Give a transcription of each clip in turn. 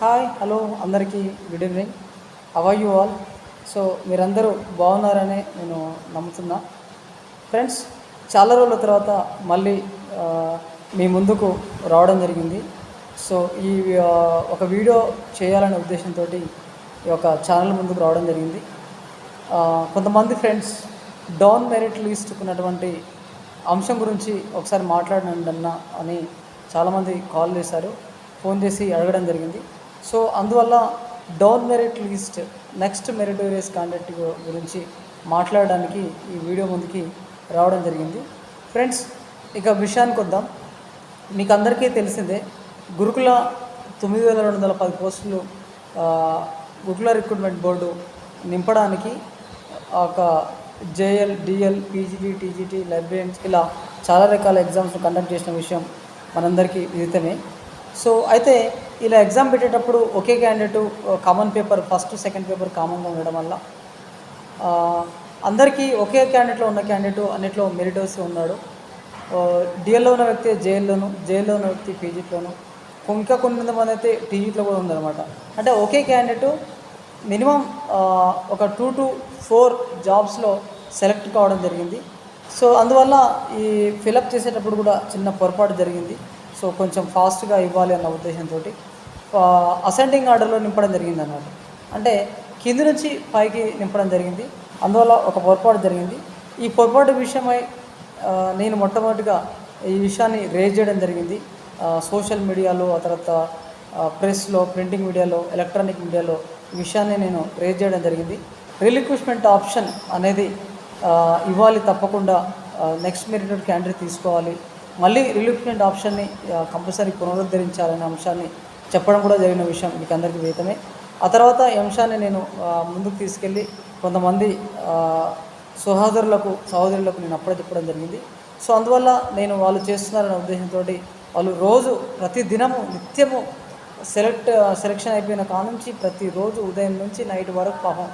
Hi hello అందరికీ good evening. How are you all? So మీరందరూ బాగున్నారని నేను నమ్ముతున్నా. ఫ్రెండ్స్, చాలా రోజుల తర్వాత మళ్ళీ ఆ, మీ ముందుకు రావడం జరిగింది. సో ఈ ఆ, ఒక వీడియో చేయాలనే ఉద్దేశంతో ఈ యొక్క ఛానల్ ముందుకు రావడం జరిగింది. ఆ, కొంతమంది ఫ్రెండ్స్ డౌన్ మెరిట్ లిస్ట్ ఉన్నటువంటి అంశం గురించి ఒకసారి మాట్లాడండి అన్న అని చాలామంది కాల్ చేశారు, ఫోన్ చేసి అడగడం జరిగింది. సో అందువల్ల down merit list next meritorious conduct గురించి మాట్లాడడానికి ఈ వీడియో ముందుకి రావడం జరిగింది. ఫ్రెండ్స్, ఇక విషయానికి వద్దాం. మీకు అందరికీ తెలిసిందే, గురుకుల 9210 పోస్టులు ఆ, గురుకుల రిక్రూట్మెంట్ బోర్డు నింపడానికి ఒక జేఎల్, డిఎల్, పీజీటీ, టీజీటీ, లైబ్రరీన్స్ ఇలా చాలా రకాల ఎగ్జామ్స్ కండక్ట్ చేసిన విషయం మనందరికీ విదితమే. సో అయితే ఇలా ఎగ్జామ్ పెట్టేటప్పుడు ఒకే candidate common paper first second paper కామన్గా ఉండడం వల్ల ఆ, అందరికీ ఒకే క్యాండిడేట్లో ఉన్న క్యాండిడేటు అన్నిట్లో మెరిటోస్ ఉన్నాడు. డిఎల్లో ఉన్న వ్యక్తి జేఎల్లో ఉన్న వ్యక్తి పీజీలోను, ఇంకా కొంతమంది అయితే టీజీలో కూడా ఉందన్నమాట. అంటే ఒకే క్యాండిడేటు మినిమం ఒక 2 to 4 జాబ్స్లో సెలెక్ట్ కావడం జరిగింది. సో అందువల్ల ఈ ఫిలప్ చేసేటప్పుడు కూడా చిన్న పొరపాటు జరిగింది. సో కొంచెం ఫాస్ట్గా ఇవ్వాలి అన్న ఉద్దేశంతో అసెండింగ్ ఆర్డర్లో నింపడం జరిగింది అన్నమాట. అంటే కింది నుంచి పైకి నింపడం జరిగింది. అందువల్ల ఒక పొరపాటు జరిగింది. ఈ పొరపాటు విషయమై నేను మొట్టమొదటిగా ఈ విషయాన్ని రేజ్ చేయడం జరిగింది. సోషల్ మీడియాలో, ఆ తర్వాత ప్రెస్లో, ప్రింటింగ్ మీడియాలో, ఎలక్ట్రానిక్ మీడియాలో ఈ విషయాన్ని నేను రేజ్ చేయడం జరిగింది. రిలిక్విష్మెంట్ ఆప్షన్ అనేది ఇవ్వాలి, తప్పకుండా నెక్స్ట్ మెరిట్ క్యాండిడేట్ తీసుకోవాలి, మళ్ళీ రిలిక్విష్మెంట్ ఆప్షన్ని కంపల్సరీ పునరుద్ధరించాలనే అంశాన్ని చెప్పడం కూడా జరిగిన విషయం మీకు అందరికీ వేతమే. ఆ తర్వాత ఈ అంశాన్ని నేను ముందుకు తీసుకెళ్ళి కొంతమంది సహోదరులకు నేను అప్పుడే చెప్పడం జరిగింది. సో అందువల్ల నేను వాళ్ళు చేస్తున్నారనే ఉద్దేశంతో వాళ్ళు రోజు ప్రతి దినము నిత్యము సెలెక్షన్ అయిపోయిన కానుంచి ప్రతిరోజు ఉదయం నుంచి నైట్ వరకు పాపం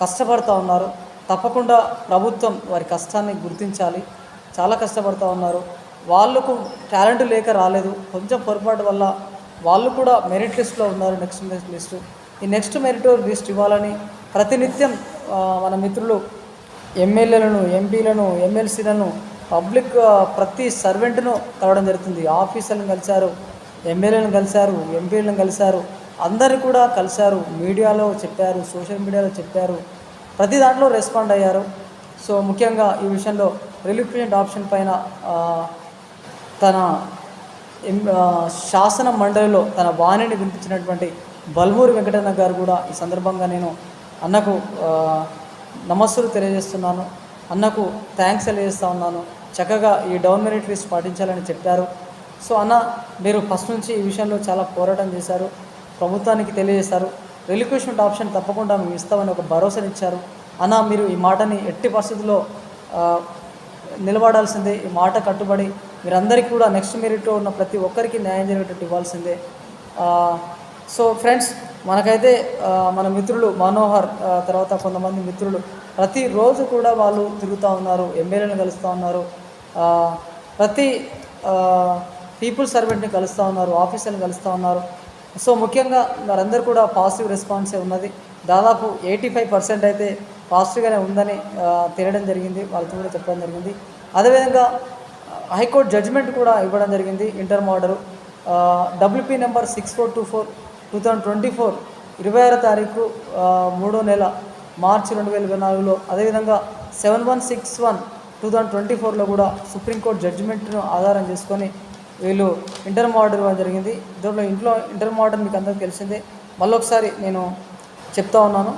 కష్టపడుతూ ఉన్నారు. తప్పకుండా ప్రభుత్వం వారి కష్టాన్ని గుర్తించాలి. చాలా కష్టపడుతూ ఉన్నారు. వాళ్ళకు టాలెంట్ లేక రాలేదు, కొంచెం పొరపాటు వల్ల వాళ్ళు కూడా మెరిట్ లిస్ట్లో ఉన్నారు. నెక్స్ట్ మెరిట్ లిస్టు, ఈ నెక్స్ట్ మెరిట్ లిస్ట్ ఇవ్వాలని ప్రతినిత్యం మన మిత్రులు ఎమ్మెల్యేలను, ఎంపీలను, ఎమ్మెల్సీలను, పబ్లిక్ ప్రతి సర్వెంట్ను కలవడం జరుగుతుంది. ఆఫీసర్లను కలిశారు, ఎమ్మెల్యేలను కలిశారు, ఎంపీలను కలిశారు, అందరినీ కూడా కలిశారు. మీడియాలో చెప్పారు, సోషల్ మీడియాలో చెప్పారు, ప్రతి దాంట్లో రెస్పాండ్ అయ్యారు. సో ముఖ్యంగా ఈ విషయంలో రిలిక్విష్మెంట్ ఆప్షన్ పైన తన శాసన మండలిలో తన వాణిని వినిపించినటువంటి బల్మూరి వెంకటన్న గారు కూడా ఈ సందర్భంగా నేను అన్నకు నమస్సులు తెలియజేస్తున్నాను, అన్నకు థ్యాంక్స్ తెలియజేస్తూ ఉన్నాను. చక్కగా ఈ డౌన్ మెరిట్ లిస్ట్ పాటించాలని చెప్పారు. సో అన్న, మీరు ఫస్ట్ నుంచి ఈ విషయంలో చాలా పోరాటం చేశారు, ప్రభుత్వానికి తెలియజేశారు, రిలిక్విష్మెంట్ ఆప్షన్ తప్పకుండా మేము ఇస్తామని ఒక భరోసానిచ్చారు. అన్న, మీరు ఈ మాటని ఎట్టి పరిస్థితుల్లో నిలబడాల్సిందే. ఈ మాట కట్టుబడి మీరందరికీ కూడా నెక్స్ట్ మెరిట్లో ఉన్న ప్రతి ఒక్కరికి న్యాయం జరిగేటట్టు ఇవ్వాల్సిందే. సో ఫ్రెండ్స్, మనకైతే మన మిత్రులు మనోహర్, తర్వాత కొంతమంది మిత్రులు ప్రతిరోజు కూడా వాళ్ళు తిరుగుతూ ఉన్నారు, ఎమ్మెల్యేలను కలుస్తూ ఉన్నారు, ప్రతి పీపుల్ సర్వెంట్ని కలుస్తూ ఉన్నారు, ఆఫీసర్ని కలుస్తూ ఉన్నారు. సో ముఖ్యంగా వారందరూ కూడా పాజిటివ్ రెస్పాన్సే ఉన్నది. దాదాపు 85% అయితే పాజిటివ్గానే ఉందని తెలియడం జరిగింది, వాళ్ళతో కూడా చెప్పడం జరిగింది. అదేవిధంగా హైకోర్టు జడ్జిమెంట్ కూడా ఇవ్వడం జరిగింది. ఇంటర్మ్ ఆర్డరు WP నెంబర్ 6424/2024 26వ తారీఖు 3వ నెల మార్చి 2024లో, అదేవిధంగా 7161/2024లో కూడా సుప్రీంకోర్టు జడ్జిమెంట్ను ఆధారం చేసుకొని వీళ్ళు ఇంటర్మ్ ఆర్డర్ ఇవ్వడం జరిగింది. ఇంట్లో ఇంటర్మ్ ఆర్డర్ మీకు అందరికీ తెలిసిందే, మళ్ళొకసారి నేను చెప్తా ఉన్నాను.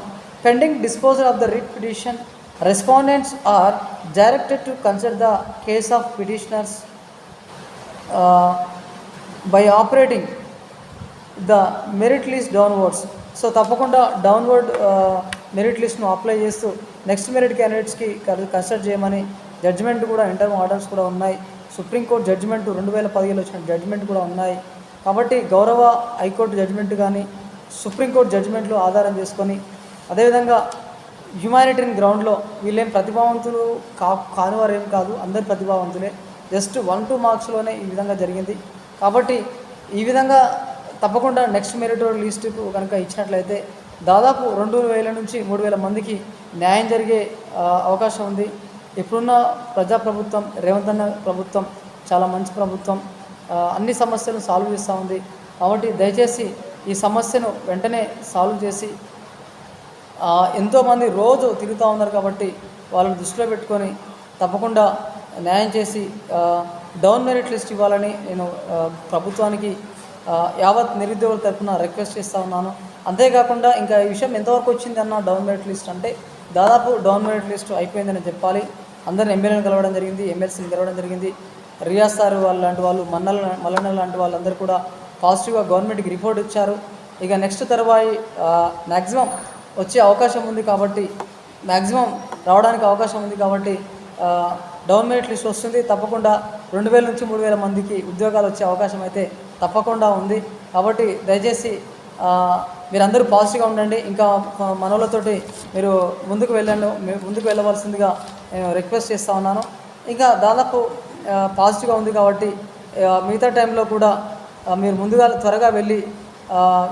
Pending disposal of the writ petition, respondents are directed to consider the case of petitioners by operating the merit list downwards. So తప్పకుండా డౌన్వర్డ్ మెరిట్ లిస్ట్ను అప్లై చేస్తూ నెక్స్ట్ మెరిట్ క్యాండిడేట్స్కి కన్సిడర్ చేయమని జడ్జిమెంట్ కూడా, ఇంటర్మ్ ఆర్డర్స్ కూడా ఉన్నాయి. Supreme court judgement 2017లో వచ్చిన judgement కూడా ఉన్నాయి. కాబట్టి గౌరవ హైకోర్టు జడ్జిమెంట్ కానీ, సుప్రీంకోర్టు జడ్జిమెంట్లు ఆధారం చేసుకొని, అదేవిధంగా హ్యుమానిటరియన్ గ్రౌండ్లో వీళ్ళేం ప్రతిభావంతులు కానివారు ఏం కాదు, అందరు ప్రతిభావంతులే. జస్ట్ 1-2 మార్క్స్లోనే ఈ విధంగా జరిగింది. కాబట్టి ఈ విధంగా తప్పకుండా నెక్స్ట్ మెరిట్ లిస్టుకు కనుక ఇచ్చినట్లయితే దాదాపు 2,000 నుంచి 3,000 మందికి న్యాయం జరిగే అవకాశం ఉంది. ఇప్పుడున్న ప్రజాప్రభుత్వం రేవంత్ అన్న ప్రభుత్వం చాలా మంచి ప్రభుత్వం, అన్ని సమస్యలను సాల్వ్ చేస్తూ ఉంది. కాబట్టి దయచేసి ఈ సమస్యను వెంటనే సాల్వ్ చేసి, ఎంతోమంది రోజు తిరుగుతూ ఉన్నారు కాబట్టి వాళ్ళని దృష్టిలో పెట్టుకొని తప్పకుండా న్యాయం చేసి డౌన్ మెరిట్ లిస్ట్ ఇవ్వాలని నేను ప్రభుత్వానికి యావత్ నిరుద్యోగుల తరఫున రిక్వెస్ట్ చేస్తూ ఉన్నాను. అంతేకాకుండా ఇంకా ఈ విషయం ఎంతవరకు వచ్చింది అన్న డౌన్ మెరిట్ లిస్ట్ అంటే దాదాపు డౌన్ మెరిట్ లిస్ట్ అయిపోయిందని చెప్పాలి. అందరిని ఎమ్మెల్యేలను కలవడం జరిగింది, ఎమ్మెల్సీని కలవడం జరిగింది. రియాజ్ సార్ లాంటి వాళ్ళు, మల్లన్న లాంటి వాళ్ళందరూ కూడా పాజిటివ్గా గవర్నమెంట్కి రిపోర్ట్ ఇచ్చారు. ఇక నెక్స్ట్ తరువాయి మ్యాక్సిమం వచ్చే అవకాశం ఉంది కాబట్టి, మ్యాక్సిమం రావడానికి అవకాశం ఉంది కాబట్టి డౌన్ మెరిట్ లిస్ట్ వస్తుంది. తప్పకుండా 2,000 నుంచి 3,000 మందికి ఉద్యోగాలు వచ్చే అవకాశం అయితే తప్పకుండా ఉంది. కాబట్టి దయచేసి మీరందరూ పాజిటివ్గా ఉండండి. ఇంకా మనోళ్ళతోటి మీరు ముందుకు వెళ్ళవలసిందిగా నేను రిక్వెస్ట్ చేస్తూ ఉన్నాను. ఇంకా దాదాపు పాజిటివ్గా ఉంది కాబట్టి మిగతా టైంలో కూడా మీరు ముందుగా త్వరగా వెళ్ళి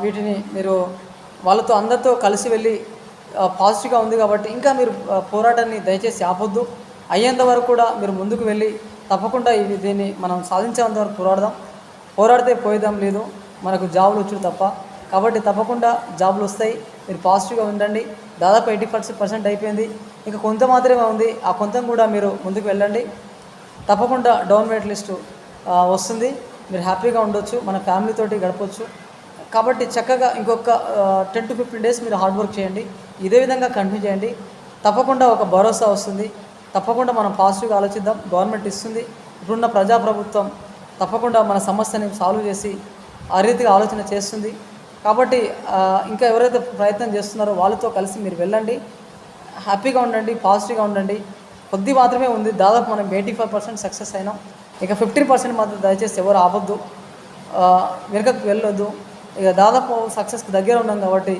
వీటిని మీరు వాళ్ళతో అందరితో కలిసి వెళ్ళి పాజిటివ్గా ఉంది కాబట్టి ఇంకా మీరు పోరాటాన్ని దయచేసి ఆపొద్దు. అయ్యేంత వరకు కూడా మీరు ముందుకు వెళ్ళి తప్పకుండా దీన్ని మనం సాధించేంత వరకు పోరాడితే పోయేదాం లేదు, మనకు జాబులు వచ్చుడు తప్ప. కాబట్టి తప్పకుండా జాబులు వస్తాయి. మీరు పాజిటివ్గా ఉండండి. దాదాపు 80% అయిపోయింది, ఇంకా కొంత మాత్రమే ఉంది. ఆ కొంత కూడా మీరు ముందుకు వెళ్ళండి. తప్పకుండా డౌన్ మెరిట్ లిస్టు వస్తుంది. మీరు హ్యాపీగా ఉండొచ్చు, మన ఫ్యామిలీతోటి గడపవచ్చు. కాబట్టి చక్కగా ఇంకొక 10 to 15 డేస్ మీరు హార్డ్ వర్క్ చేయండి. ఇదే విధంగా కంటిన్యూ చేయండి. తప్పకుండా ఒక భరోసా వస్తుంది. తప్పకుండా మనం పాజిటివ్గా ఆలోచిద్దాం. గవర్నమెంట్ ఇస్తుంది. ఇప్పుడున్న ప్రజాప్రభుత్వం తప్పకుండా మన సమస్యని సాల్వ్ చేసి ఆ రీతిగా ఆలోచన చేస్తుంది. కాబట్టి ఇంకా ఎవరైతే ప్రయత్నం చేస్తున్నారో వాళ్ళతో కలిసి మీరు వెళ్ళండి. హ్యాపీగా ఉండండి, పాజిటివ్గా ఉండండి. కొద్ది మాత్రమే ఉంది. దాదాపు మనం 85% సక్సెస్ అయినాం. ఇక 15% మాత్రం దయచేసి ఎవరు ఆపొద్దు, వెనుకకు వెళ్ళొద్దు. ఇక దాదాపు సక్సెస్కి దగ్గర ఉన్నాం కాబట్టి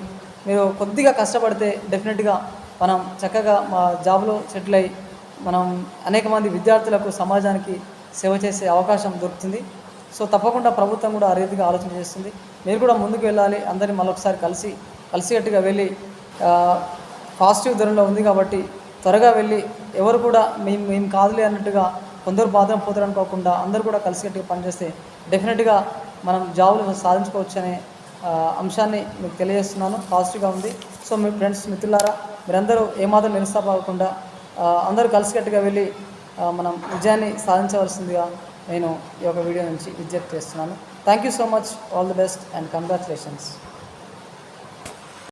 మీరు కొద్దిగా కష్టపడితే డెఫినెట్గా మనం చక్కగా మా జాబ్లో సెటిల్ అయ్యి మనం అనేక మంది విద్యార్థులకు, సమాజానికి సేవ చేసే అవకాశం దొరుకుతుంది. సో తప్పకుండా ప్రభుత్వం కూడా ఆ రీతిగా ఆలోచన చేస్తుంది. మీరు కూడా ముందుకు వెళ్ళాలి. అందరినీ మరొకసారి కలిసికట్టుగా వెళ్ళి పాజిటివ్ ధోరణిలో ఉంది కాబట్టి త్వరగా వెళ్ళి ఎవరు కూడా మేము కాదులే అన్నట్టుగా కొందరు బాధన పోతారు అనుకోకుండా అందరూ కూడా కలిసికట్టుగా పనిచేస్తే డెఫినెట్గా మనం జాబులు సాధించుకోవచ్చు అనే అంశాన్ని మీకు తెలియజేస్తున్నాను. పాజిటివ్గా ఉంది. సో మీ ఫ్రెండ్స్, మిత్రులారా, మీరందరూ ఏమాత్రం నిరుత్సాహపడకుండా అందరూ కలిసికట్టుగా వెళ్ళి మనం విజయాన్ని సాధించవలసిందిగా నేను ఈ యొక్క వీడియో నుంచి విజ్ఞప్తి చేస్తున్నాను. Thank you so much. All the best and congratulations.